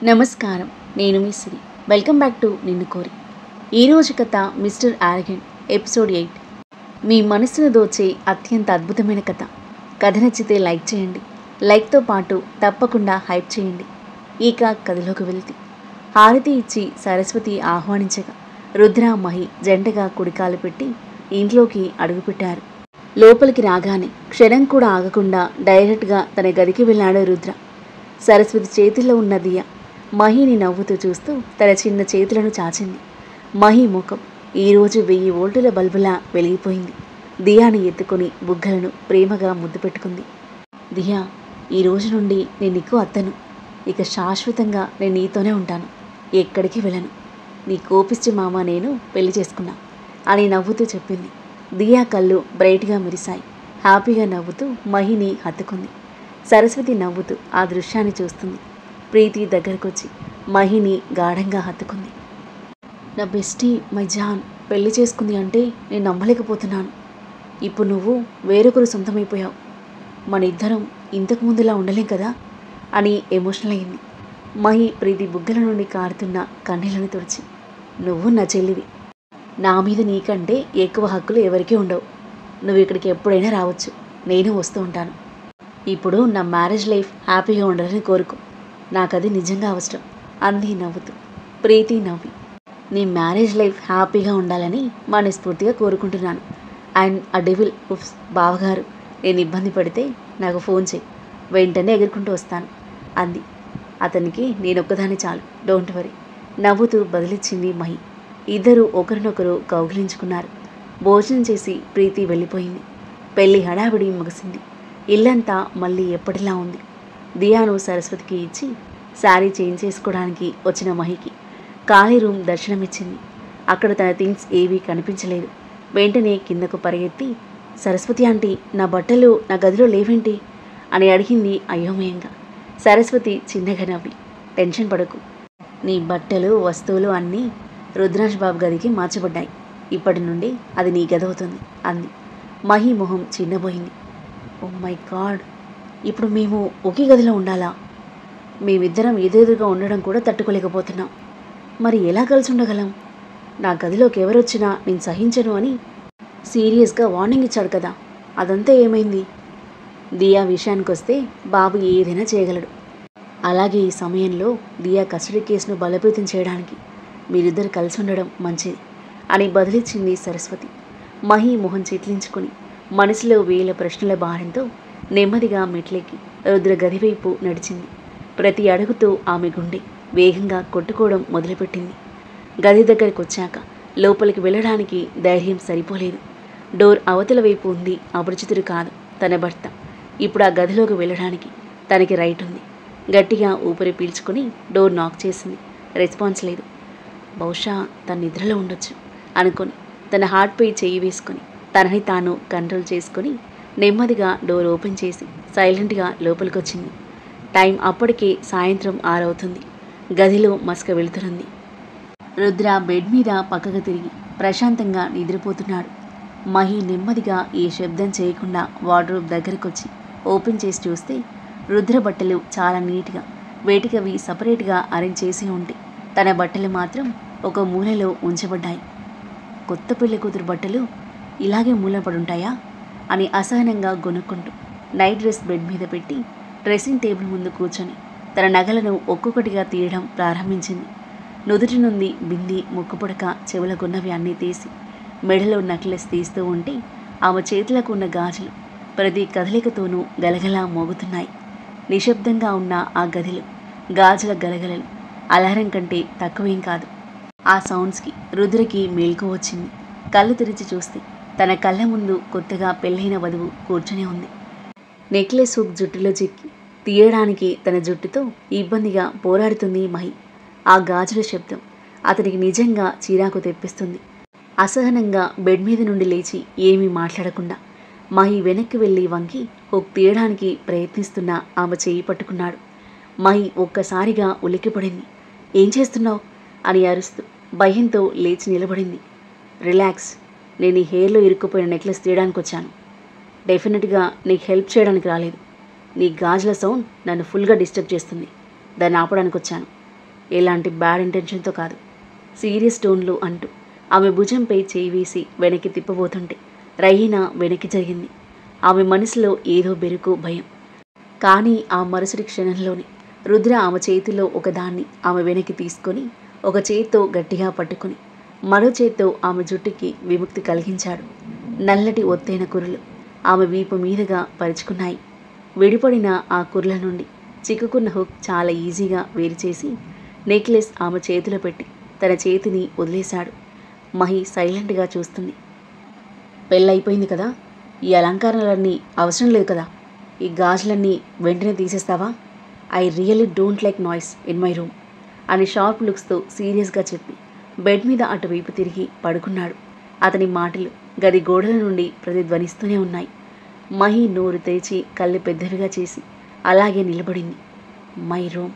నమస్కారం. నేను మీ సిరి. Welcome back to నిన్ను కోరి. ఈరోజు కథ మిస్టర్ ఆరగెంట్ ఎపిసోడ్ 8. మీ మనసును దోచే అత్యంత అద్భుతమైన కథ. కథ నచ్చితే లైక్ చేయండి. లైక్తో పాటు తప్పకుండా హైప్ చేయండి. ఇక కథలోకి వెళ్తే, హారతి ఇచ్చి సరస్వతి ఆహ్వానించగా రుద్ర మహి జంటగా కుడికాలు పెట్టి ఇంట్లోకి అడుగుపెట్టారు. లోపలికి రాగానే క్షణం కూడా ఆగకుండా డైరెక్ట్గా తన గదికి వెళ్ళాడు రుద్ర. సరస్వతి చేతిలో ఉన్న దియ మహిని నవ్వుతూ చూస్తూ తన చిన్న చేతులను చాచింది. మహి ముఖం ఈరోజు 1000 వోల్టుల బల్బులా వెలిగిపోయింది. దియాని ఎత్తుకొని బుగ్గలను ప్రేమగా ముద్దు పెట్టుకుంది. దియా, ఈ రోజు నుండి నేను నీకు అత్తను. ఇక శాశ్వతంగా నేను నీతోనే ఉంటాను. ఎక్కడికి వెళ్ళను. నీ కోపిష్టి మామ నేను పెళ్లి చేసుకున్నా అని నవ్వుతూ చెప్పింది. దియా కళ్ళు బ్రైట్గా మెరిశాయి. హ్యాపీగా నవ్వుతూ మహిని హత్తుకుంది. సరస్వతి నవ్వుతూ ఆ దృశ్యాన్ని చూస్తుంది. ప్రీతి దగ్గరకొచ్చి మహిని గాఢంగా హత్తుకుంది. నా బెస్టీ మై జాన్ పెళ్లి చేసుకుంది అంటే నేను నమ్మలేకపోతున్నాను. ఇప్పుడు నువ్వు వేరొకరు సొంతమైపోయావు. మన ఇద్దరం ఇంతకు ముందులా ఉండలేం కదా అని ఎమోషనల్ అయింది. మహి ప్రీతి బుగ్గల నుండి కారుతున్న కన్నీళ్లను తుడిచి, నువ్వు నా చెల్లివి. నా మీద నీకంటే ఎక్కువ హక్కులు ఎవరికీ ఉండవు. నువ్వు ఇక్కడికి ఎప్పుడైనా రావచ్చు. నేను వస్తూ ఉంటాను. ఇప్పుడు నా మ్యారేజ్ లైఫ్ హ్యాపీగా ఉండాలని కోరుకో. నాకది నిజంగా అవసరం అంది నవ్వుతూ. ప్రీతి నవ్వి, నీ మ్యారేజ్ లైఫ్ హ్యాపీగా ఉండాలని మనస్ఫూర్తిగా కోరుకుంటున్నాను. అండ్ ఆ డెవిల్ ఉఫ్స్ బావగారు నేను ఇబ్బంది పడితే నాకు ఫోన్ చేయి, వెంటనే ఎగురుకుంటూ వస్తాను అంది. అతనికి నేనొక్కదాన్ని చాలు, డోంట్ వరీ నవ్వుతూ బదిలిచ్చింది మహి. ఇద్దరూ ఒకరినొకరు కౌగిలించుకున్నారు. భోజనం చేసి ప్రీతి వెళ్ళిపోయింది. పెళ్లి హడావిడి ముగిసింది. ఇల్లంతా మళ్ళీ ఎప్పటిలా ఉంది. దియాను సరస్వతికి ఇచ్చి శారీ చేంజ్ చేసుకోవడానికి వచ్చిన మహికి ఖాళీ రూమ్ దర్శనమిచ్చింది. అక్కడ తన థింగ్స్ ఏవీ కనిపించలేదు. వెంటనే కిందకు పరిగెత్తి, సరస్వతి ఆంటీ, నా బట్టలు నా గదిలో లేవేంటి అని అడిగింది అయోమయంగా. సరస్వతి చిన్నగా నవ్వి, టెన్షన్ పడకు, నీ బట్టలు వస్తువులు అన్నీ రుద్రాజ్ బాబు గదికి మార్చబడ్డాయి. ఇప్పటి నుండి అది నీ గది అవుతుంది అంది. మహి మొహం చిన్నబోయింది. ఓ మై గాడ్, ఇప్పుడు మేము ఒకే గదిలో ఉండాలా? మేమిద్దరం ఎదురుగా ఉండడం కూడా తట్టుకోలేకపోతున్నాం. మరి ఎలా కలిసి ఉండగలం? నా గదిలోకి ఎవరొచ్చినా నేను సహించను అని సీరియస్గా వార్నింగ్ ఇచ్చాడు కదా, అదంతా ఏమైంది? దియా విషయానికొస్తే బాబు ఏదైనా చేయగలడు. అలాగే ఈ సమయంలో దియా కస్టడీ కేసును బలోపేతం చేయడానికి మీరిద్దరు కలిసి ఉండడం మంచిది అని బదిలిచ్చింది సరస్వతి. మహి మొహం చిట్లించుకుని మనసులో 1000 ప్రశ్నల భారంతో నెమ్మదిగా మెట్లెక్కి రుద్ర గదివైపు నడిచింది. ప్రతి అడుగుతో ఆమె గుండె వేగంగా కొట్టుకోవడం మొదలుపెట్టింది. గది దగ్గరికి వచ్చాక లోపలికి వెళ్ళడానికి ధైర్యం సరిపోలేదు. డోర్ అవతల వైపు ఉంది అపరిచితుడు కాదు, తన భర్త. ఇప్పుడు ఆ గదిలోకి వెళ్ళడానికి తనకి రైట్ ఉంది. గట్టిగా ఊపిరి పీల్చుకుని డోర్ నాక్ చేసింది. రెస్పాన్స్ లేదు. బహుశా తన నిద్రలో ఉండొచ్చు అనుకొని తన హార్ట్పై చెయ్యి వేసుకొని తనని తాను కంట్రోల్ చేసుకొని నెమ్మదిగా డోర్ ఓపెన్ చేసి సైలెంట్గా లోపలికొచ్చింది. టైం అప్పటికే సాయంత్రం 6 అవుతుంది. గదిలో మసక వెళుతున్నది. రుద్ర బెడ్ మీద పక్కకు తిరిగి ప్రశాంతంగా నిద్రపోతున్నాడు. మహి నెమ్మదిగా ఏ శబ్దం చేయకుండా వార్డ్రోబ్ దగ్గరకొచ్చి ఓపెన్ చేసి చూస్తే రుద్ర బట్టలు చాలా నీట్గా వేటికవి సపరేట్గా అరేంజ్ చేసి ఉంటే తన బట్టలు మాత్రం ఒక మూలలో ఉంచబడ్డాయి. కొత్త పెళ్లి కూతురు బట్టలు ఇలాగే మూలపడుంటాయా అని అసహనంగా గొనుక్కుంటూ నైట్ డ్రెస్ బెడ్ మీద పెట్టి డ్రెస్సింగ్ టేబుల్ ముందు కూర్చొని తన నగలను ఒక్కొక్కటిగా తీయడం ప్రారంభించింది. నుదుటి నుండి బింది, ముక్కుపుడక, చెవులకున్నవి అన్నీ తీసి మెడలో నెక్లెస్ తీస్తూ ఉంటే ఆమె చేతులకు ఉన్న గాజులు ప్రతి కదలికతోనూ గలగలా మోగుతున్నాయి. నిశ్శబ్దంగా ఉన్న ఆ గదిలో గాజుల గలగలలు అలారం కంటే తక్కువేం కాదు. ఆ సౌండ్స్కి రుద్రకి మేల్కు వచ్చింది. కళ్ళు తెరిచి చూస్తే తన కళ్ళ ముందు కొత్తగా పెళ్ళైన వధువు కూర్చొని ఉంది. నెక్లెస్ హుక్ జుట్టులో చిక్కి తీయడానికి తన జుట్టుతో ఇబ్బందిగా పోరాడుతుంది మహి. ఆ గాజుల శబ్దం అతనికి నిజంగా చిరాకు తెప్పిస్తుంది. అసహనంగా బెడ్ మీద నుండి లేచి ఏమీ మాట్లాడకుండా మహి వెనక్కి వెళ్ళి వంగి హుక్ తీయడానికి ప్రయత్నిస్తున్న ఆమె చేయి పట్టుకున్నాడు. మహి ఒక్కసారిగా ఉలిక్కిపడింది. ఏం చేస్తున్నావు అని అరుస్తూ భయంతో లేచి నిలబడింది. రిలాక్స్, నేను ఈ హెయిర్లో ఇరుక్కుపోయిన నెక్లెస్ తీయడానికి వచ్చాను. డెఫినెట్గా నీకు హెల్ప్ చేయడానికి రాలేదు. నీ గాజుల సౌండ్ నన్ను ఫుల్గా డిస్టర్బ్ చేస్తుంది. దాన్ని ఆపడానికి వచ్చాను ఎలాంటి బ్యాడ్ ఇంటెన్షన్తో కాదు, సీరియస్ టోన్లో అంటూ ఆమె భుజంపై చేయి వేసి వెనక్కి తిప్పబోతుంటే రహీనా వెనక్కి జరిగింది. ఆమె మనసులో ఏదో బెరుకు, భయం. కానీ ఆ మరుసటి క్షణంలోనే రుద్ర ఆమె చేతిలో ఒకదాన్ని ఆమె వెనక్కి తీసుకొని ఒక చేత్తో గట్టిగా పట్టుకుని మరో చేత్తో ఆమె జుట్టుకి విముక్తి కలిగించాడు. నల్లటి ఒత్తైన కురులు ఆమె వీపు మీదుగా పరుచుకున్నాయి. విడిపడిన ఆ కుర్ల నుండి చిక్కుకున్న హుక్ చాలా ఈజీగా వేరుచేసి నెక్లెస్ ఆమె చేతిలో పెట్టి తన చేతిని వదిలేశాడు. మహి సైలెంట్గా చూస్తుంది. పెళ్ళైపోయింది కదా, ఈ అలంకారాలన్నీ అవసరం లేదు కదా, ఈ గాజులన్నీ వెంటనే తీసేస్తావా? I really don't like noise in my room అని షార్ప్ లుక్స్తో సీరియస్గా చెప్పి బెడ్ మీద అటువైపు తిరిగి పడుకున్నాడు. అతని మాటలు గది గోడల నుండి ప్రతిధ్వనిస్తూనే ఉన్నాయి. మహి నోరు తెరిచి కళ్ళు పెద్దవిగా చేసి అలాగే నిలబడింది. మై రూమ్,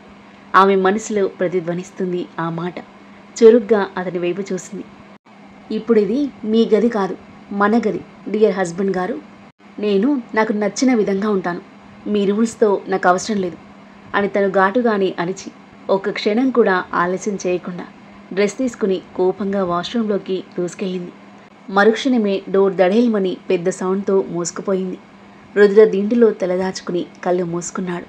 ఆమె మనసులో ప్రతిధ్వనిస్తుంది ఆ మాట. చురుగ్గా అతని వైపు చూసింది. ఇప్పుడు ఇది మీ గది కాదు, మన గది డియర్ హస్బెండ్ గారు. నేను నాకు నచ్చిన విధంగా ఉంటాను, మీ రూల్స్తో నాకు అవసరం లేదు అని తను ఘాటుగానే అరిచి ఒక్క క్షణం కూడా ఆలస్యం చేయకుండా డ్రెస్ తీసుకుని కోపంగా వాష్రూంలోకి దూసుకెళ్ళింది. మరుక్షణమే డోర్ దడేల్మని పెద్ద సౌండ్తో మూసుకుపోయింది. రుద్ర దిండులో తలదాచుకుని కళ్ళు మూసుకున్నాడు.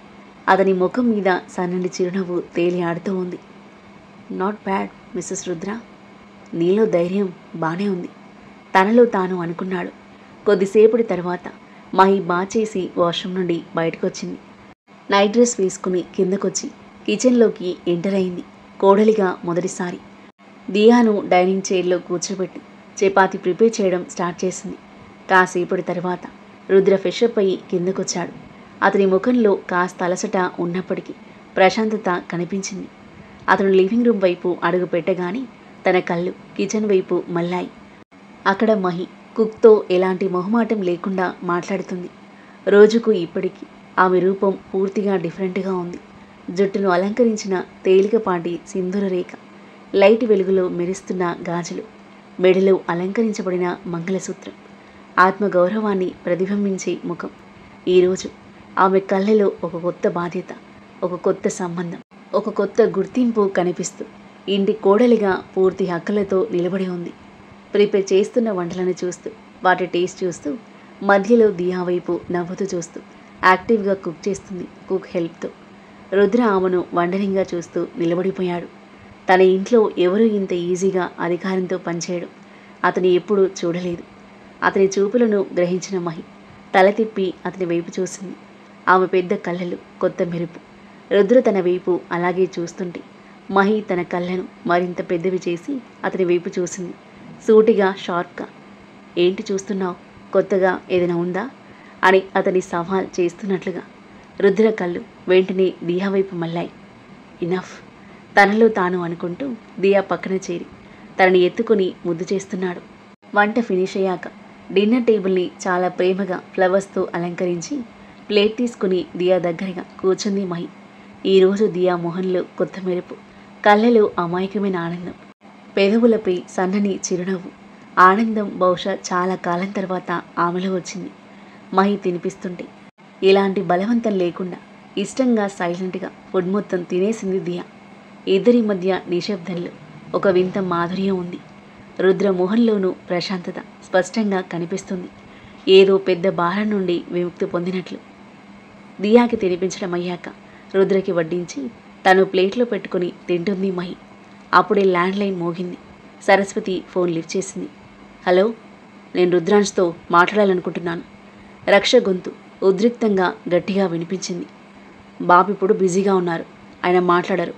అతని ముఖం మీద సన్నని చిరునవ్వు తేలి ఆడుతూ ఉంది. నాట్ బ్యాడ్ మిస్సెస్ రుద్ర, నీలో ధైర్యం బానే ఉంది తనలో తాను అనుకున్నాడు. కొద్దిసేపటి తర్వాత మహి బాచేసి వాష్రూమ్ నుండి బయటకొచ్చింది. నైట్ డ్రెస్ వేసుకుని కిందకొచ్చి కిచెన్లోకి ఎంటర్ అయింది. కోడలిగా మొదటిసారి దియాను డైనింగ్ చైర్లో కూర్చోబెట్టి చపాతీ ప్రిపేర్ చేయడం స్టార్ట్ చేసింది. కాసేపటి తర్వాత రుద్ర ఫ్రెషప్ అయ్యి కిందకొచ్చాడు. అతని ముఖంలో కాస్త అలసట ఉన్నప్పటికీ ప్రశాంతత కనిపించింది. అతను లివింగ్ రూమ్ వైపు అడుగు పెట్టగానే తన కళ్ళు కిచెన్ వైపు మళ్ళాయి. అక్కడ మహి కుక్తో ఎలాంటి మొహమాటం లేకుండా మాట్లాడుతుంది. రోజుకు ఇప్పటికీ ఆమె రూపం పూర్తిగా డిఫరెంట్గా ఉంది. జుట్టును అలంకరించిన తేలికపాటి సింధూర రేఖ, లైట్ వెలుగులో మెరుస్తున్న గాజులు, మెడలో అలంకరించబడిన మంగళసూత్రం, ఆత్మగౌరవాన్ని ప్రతిబింబించే ముఖం. ఈరోజు ఆమె కళ్ళలో ఒక కొత్త బాధ్యత, ఒక కొత్త సంబంధం, ఒక కొత్త గుర్తింపు కనిపిస్తూ ఇంటి కోడలిగా పూర్తి హక్కులతో నిలబడి ఉంది. ప్రిపేర్ చేస్తున్న వంటలను చూస్తూ, వాటి టేస్ట్ చూస్తూ, మధ్యలో దియా వైపు నవ్వుతూ చూస్తూ యాక్టివ్గా కుక్ చేస్తుంది కుక్ హెల్ప్తో. రుద్ర ఆమెను వండరింగ్గా చూస్తూ నిలబడిపోయాడు. తన ఇంట్లో ఎవరూ ఇంత ఈజీగా అధికారంతో పనిచేయడం అతను ఎప్పుడూ చూడలేదు. అతని చూపులను గ్రహించిన మహి తల తిప్పి అతని వైపు చూసింది. ఆమె పెద్ద కళ్ళలు కొత్త మెరుపు. రుద్ర తన వైపు అలాగే చూస్తుంటే మహి తన కళ్ళను మరింత పెద్దవి చేసి అతని వైపు చూసింది. సూటిగా, షార్ప్గా. ఏంటి చూస్తున్నావు, కొత్తగా ఏదైనా ఉందా అని అతని సవాల్ చేస్తున్నట్లుగా. రుద్ర కళ్ళు వెంటనే దియా వైపు మళ్ళాయి. ఇనఫ్ తనలో తాను అనుకుంటూ దియా పక్కన చేరి తనని ఎత్తుకుని ముద్దు చేస్తున్నాడు. వంట ఫినిష్ అయ్యాక డిన్నర్ టేబుల్ని చాలా ప్రేమగా ఫ్లవర్స్తో అలంకరించి ప్లేట్ తీసుకుని దియా దగ్గరగా కూర్చుంది మహి. ఈరోజు దియా మొహంలో కొత్త మెరుపు, కళ్ళలో అమాయకమైన ఆనందం, పెదవులపై సన్నని చిరునవ్వు. ఆనందం బహుశా చాలా కాలం తర్వాత ఆమెలో వచ్చింది. మహి తినిపిస్తుంటే ఎలాంటి బలవంతం లేకుండా ఇష్టంగా సైలెంట్గా ఫుడ్ మొత్తం తినేసింది దియా. ఇద్దరి మధ్య నిశ్శబ్దంలో ఒక వింత మాధుర్యం ఉంది. రుద్ర మొహంలోనూ ప్రశాంతత స్పష్టంగా కనిపిస్తుంది. ఏదో పెద్ద భారం నుండి విముక్తి పొందినట్లు. దియాకి తినిపించడం అయ్యాక రుద్రకి వడ్డించి తను ప్లేట్లో పెట్టుకుని తింటుంది మహి. అప్పుడే ల్యాండ్లైన్ మోగింది. సరస్వతి ఫోన్ లిఫ్ట్ చేసింది. హలో, నేను రుద్రాంష్తో మాట్లాడాలనుకుంటున్నాను. రక్ష గొంతు ఉద్రిక్తంగా గట్టిగా వినిపించింది. బాబు ఇప్పుడు బిజీగా ఉన్నారు, ఆయన మాట్లాడరు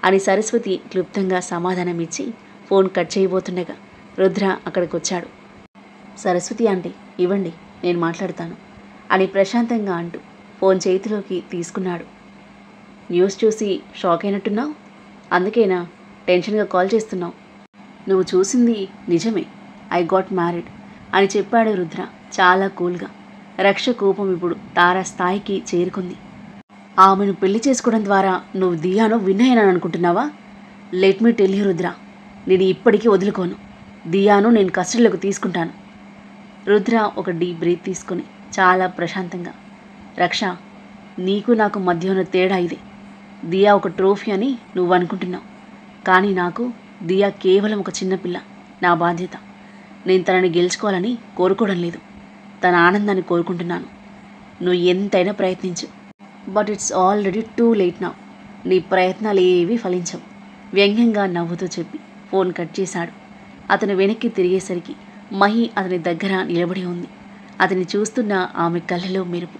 అని సరస్వతి క్లుప్తంగా సమాధానం ఇచ్చి ఫోన్ కట్ చేయబోతుండగా రుద్ర అక్కడికి వచ్చాడు. సరస్వతి ఆంటీ ఇవ్వండి, నేను మాట్లాడతాను అని ప్రశాంతంగా అంటూ ఫోన్ చేతిలోకి తీసుకున్నాడు. న్యూస్ చూసి షాక్ అయినట్టున్నావు, అందుకేనా టెన్షన్గా కాల్ చేస్తున్నావు? నువ్వు చూసింది నిజమే, ఐ గాట్ మ్యారీడ్ అని చెప్పాడు రుద్ర చాలా కూల్గా. రక్ష కోపం ఇప్పుడు తారా స్థాయికి చేరుకుంది. ఆమెను పెళ్లి చేసుకోవడం ద్వారా నువ్వు దియాను విన్నయ్యనని అనుకుంటున్నావా? Let me tell you Rudra, నేను ఇప్పటికీ వదులుకోను. దియాను నేను కస్టడీలోకి తీసుకుంటాను. రుద్ర ఒక డీప్ బ్రీత్ తీసుకుని చాలా ప్రశాంతంగా, రక్ష, నీకు నాకు మధ్య ఉన్న తేడా ఇదే. దియా ఒక ట్రోఫీ అని నువ్వు అనుకుంటున్నావు, కానీ నాకు దియా కేవలం ఒక చిన్నపిల్ల. నా బాధ్యత. నేను తనని గెలుచుకోవాలని కోరుకోవడం లేదు, తన ఆనందాన్ని కోరుకుంటున్నాను. నువ్వు ఎంతైనా ప్రయత్నించు, but it's already too late now. నీ ప్రయత్నాలు ఏవీ ఫలించవు, వ్యంగ్యంగా నవ్వుతూ చెప్పి ఫోన్ కట్ చేశాడు. అతను వెనక్కి తిరిగేసరికి మహి అతని దగ్గర నిలబడి ఉంది. అతన్ని చూస్తున్న ఆమె కళ్ళలో మెరుపు,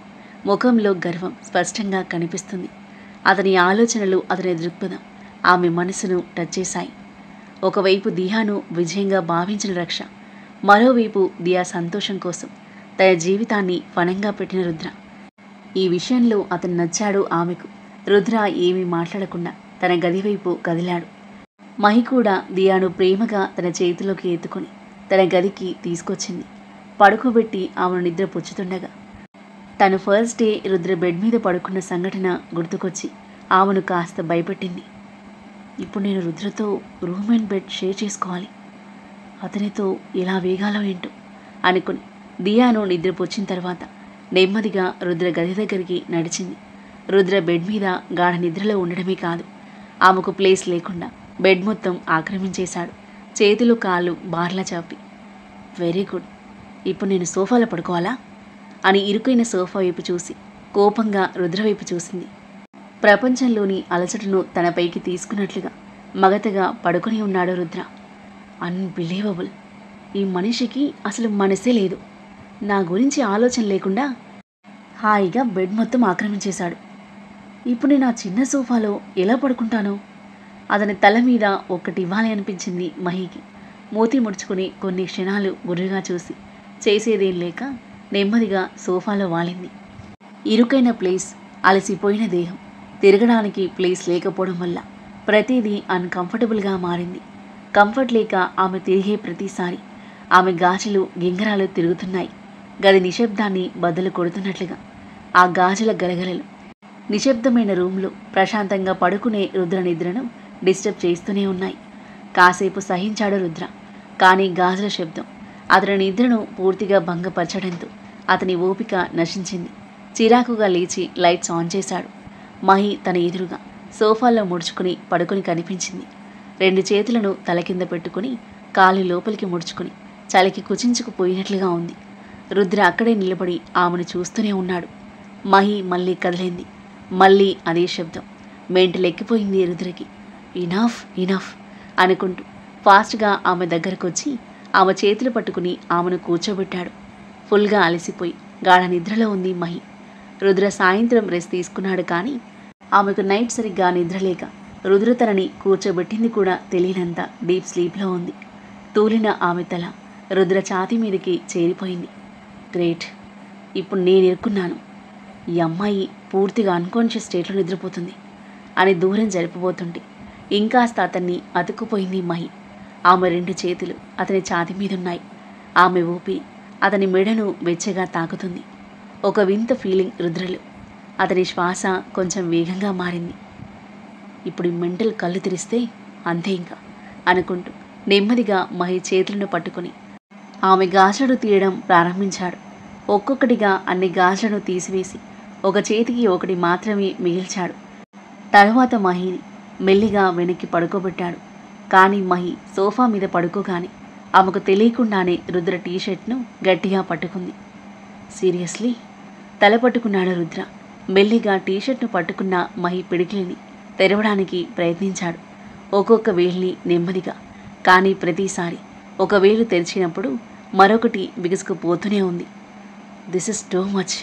ముఖంలో గర్వం స్పష్టంగా కనిపిస్తుంది. అతని ఆలోచనలు, అతని దృక్పథం ఆమె మనసును టచ్ చేశాయి. ఒకవైపు దియాను విజయంగా భావించిన రక్ష, మరోవైపు దియా సంతోషం కోసం తన జీవితాన్ని ఫణంగా పెట్టిన రుద్ర. ఈ విషయంలో అతను నచ్చాడు ఆమెకు. రుద్ర ఏమీ మాట్లాడకుండా తన గదివైపు కదిలాడు. మహి కూడా దియాను ప్రేమగా తన చేతిలోకి ఎత్తుకొని తన గదికి తీసుకొచ్చింది. పడుకోబెట్టి ఆమెను నిద్ర పుచ్చుతుండగా తను ఫస్ట్ డే రుద్ర బెడ్ మీద పడుకున్న సంఘటన గుర్తుకొచ్చి ఆమెను కాస్త భయపెట్టింది. ఇప్పుడు నేను రుద్రతో రూమ్ అండ్ బెడ్ షేర్ చేసుకోవాలి, అతనితో ఎలా వేగాలో ఏంటో అనుకుని దియాను నిద్రపుచ్చిన తర్వాత నెమ్మదిగా రుద్ర గది దగ్గరికి నడిచింది. రుద్ర బెడ్ మీద గాఢ నిద్రలో ఉండడమే కాదు, ఆమెకు ప్లేస్ లేకుండా బెడ్ మొత్తం ఆక్రమించేశాడు. చేతులు కాళ్ళు బార్లా చాపి, వెరీ గుడ్, ఇప్పుడు నేను సోఫాలో పడుకోవాలా అని ఇరుకైన సోఫా వైపు చూసి కోపంగా రుద్ర వైపు చూసింది. ప్రపంచంలోని అలసటను తనపైకి తీసుకున్నట్లుగా మగతగా పడుకొని ఉన్నాడు రుద్ర. అన్బిలీవబుల్, ఈ మనిషికి అసలు మనసే లేదు. నా గురించి ఆలోచన లేకుండా హాయిగా బెడ్ మొత్తం ఆక్రమించేశాడు. ఇప్పుడు నేను ఆ చిన్న సోఫాలో ఎలా పడుకుంటాను? అతని తల మీద ఒక్కటి ఇవ్వాలి అనిపించింది మహికి. మూతి ముడుచుకుని కొన్ని క్షణాలు గుర్రుగా చూసి చేసేదేం లేక నెమ్మదిగా సోఫాలో వాలింది. ఇరుకైన ప్లేస్, అలసిపోయిన దేహం, తిరగడానికి ప్లేస్ లేకపోవడం వల్ల ప్రతిదీ అన్కంఫర్టబుల్గా మారింది. కంఫర్ట్ లేక ఆమె తిరిగే ప్రతిసారి ఆమె గాజులు గింగరాలు తిరుగుతున్నాయి. గది నిశ్శబ్దాన్ని బద్దలు కొడుతున్నట్లుగా. ఆ గాజుల గలగలలు నిశ్శబ్దమైన రూమ్లో ప్రశాంతంగా పడుకునే రుద్ర నిద్రను డిస్టర్బ్ చేస్తూనే ఉన్నాయి. కాసేపు సహించాడు రుద్ర, కానీ గాజుల శబ్దం అతని నిద్రను పూర్తిగా భంగపరచడంతో అతని ఓపిక నశించింది. చిరాకుగా లేచి లైట్స్ ఆన్ చేశాడు. మహి తన ఎదురుగా సోఫాలో ముడుచుకుని పడుకుని కనిపించింది. 2 చేతులను తల కింద పెట్టుకుని కాలు లోపలికి ముడుచుకుని చలికి కుచించుకుపోయినట్లుగా ఉంది. రుద్ర అక్కడే నిలబడి ఆమెను చూస్తూనే ఉన్నాడు. మహి మళ్ళీ కదిలింది. మళ్ళీ అదే శబ్దం. మెంటలెక్కిపోయింది రుద్రకి. ఇనఫ్ ఇనఫ్ అనుకుంటూ ఫాస్ట్గా ఆమె దగ్గరకు వచ్చి ఆమె చేతులు పట్టుకుని ఆమెను కూర్చోబెట్టాడు. ఫుల్గా అలసిపోయి గాఢ నిద్రలో ఉంది మహి. రుద్ర సాయంత్రం రెస్ట్ తీసుకున్నాడు, కానీ ఆమెకు నైట్ సరిగ్గా నిద్రలేక రుద్ర తనని కూర్చోబెట్టింది కూడా తెలియనంత డీప్ స్లీప్లో ఉంది. తూలిన ఆమె తల రుద్ర ఛాతీ మీదకి చేరిపోయింది. గ్రేట్, ఇప్పుడు నేను ఇరుక్కున్నాను. ఈ అమ్మాయి పూర్తిగా అన్కాన్షియస్ స్టేట్లో నిద్రపోతుంది అని దూరం జరిపిపోతుంటే ఇంకాస్త అతన్ని అతుక్కుపోయింది మహి. ఆమె 2 చేతులు అతని ఛాతీ మీదున్నాయి. ఆమె ఊపి అతని మెడను వెచ్చగా తాకుతుంది. ఒక వింత ఫీలింగ్ రుద్రలో. అతని శ్వాస కొంచెం వేగంగా మారింది. ఇప్పుడు మెంటల్ కళ్ళు తెరిస్తే అంతే ఇంకా అనుకుంటూ నెమ్మదిగా మహి చేతులను పట్టుకుని ఆమె గాజులను తీయడం ప్రారంభించాడు. ఒక్కొక్కటిగా అన్ని గాజులను తీసివేసి ఒక చేతికి ఒకటి మాత్రమే మిగిల్చాడు. తరువాత మహిని మెల్లిగా వెనక్కి పడుకోబెట్టాడు. కానీ మహి సోఫా మీద పడుకోగానే ఆమెకు తెలియకుండానే రుద్ర టీషర్ట్ను గట్టిగా పట్టుకుంది. సీరియస్లీ తల పట్టుకున్నాడు రుద్ర. మెల్లిగా టీషర్ట్ను పట్టుకున్న మహి పిడికిలిని తెరవడానికి ప్రయత్నించాడు. ఒక్కొక్క వేలిని నెమ్మదిగా, కానీ ప్రతిసారి ఒక వేలు తెరిచినప్పుడు మరొకటి బిగుసుకుపోతూనే ఉంది. This is too much.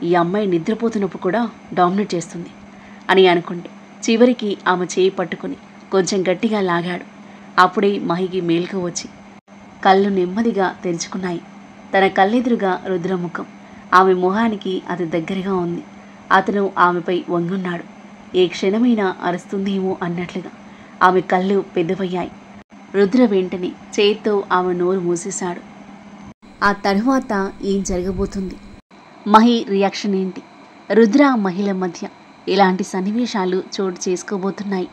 ఈ అమ్మాయి నిద్రపోతున్నప్పుడు కూడా డామినేట్ చేస్తుంది అని అనుకుంటూ చివరికి ఆమె చేయి పట్టుకుని కొంచెం గట్టిగా లాగాడు. అప్పుడే మహికి మేల్కు వచ్చి కళ్ళు నెమ్మదిగా తెరుచుకున్నాయి. తన కళ్ళెదురుగా రుద్రముఖం ఆమె మొహానికి అతి దగ్గరగా ఉంది. అతను ఆమెపై వంగున్నాడు. ఏ క్షణమైనా అరుస్తుందేమో అన్నట్లుగా ఆమె కళ్ళు పెద్దవయ్యాయి. రుద్ర వెంటనే చేత్తో ఆమె నోరు మూసేశాడు. ఆ తరువాత ఏం జరగబోతుంది? మహి రియాక్షన్ ఏంటి? రుద్ర మహిళ మధ్య ఇలాంటి సన్నివేశాలు చోటు చేసుకోబోతున్నాయి.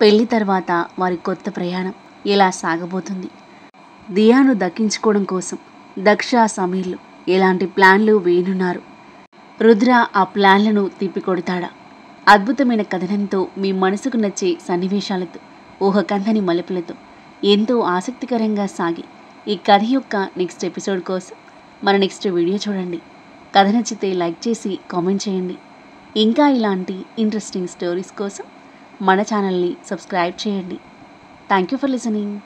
పెళ్లి తర్వాత వారి కొత్త ప్రయాణం ఎలా సాగబోతుంది? దియాను దక్కించుకోవడం కోసం దక్ష సమీర్లు ఎలాంటి ప్లాన్లు వేయనున్నారు? రుద్ర ఆ ప్లాన్లను తిప్పికొడతాడా? అద్భుతమైన కథనంతో మీ మనసుకు నచ్చే సన్నివేశాలతో ఊహకందని మలుపులతో ఎంతో ఆసక్తికరంగా సాగి ఈ కథ యొక్క నెక్స్ట్ ఎపిసోడ్ కోసం మన నెక్స్ట్ వీడియో చూడండి. కథ నచ్చితే లైక్ చేసి కామెంట్ చేయండి. ఇంకా ఇలాంటి ఇంట్రెస్టింగ్ స్టోరీస్ కోసం మన ఛానల్ని సబ్స్క్రైబ్ చేయండి. Thank you for listening.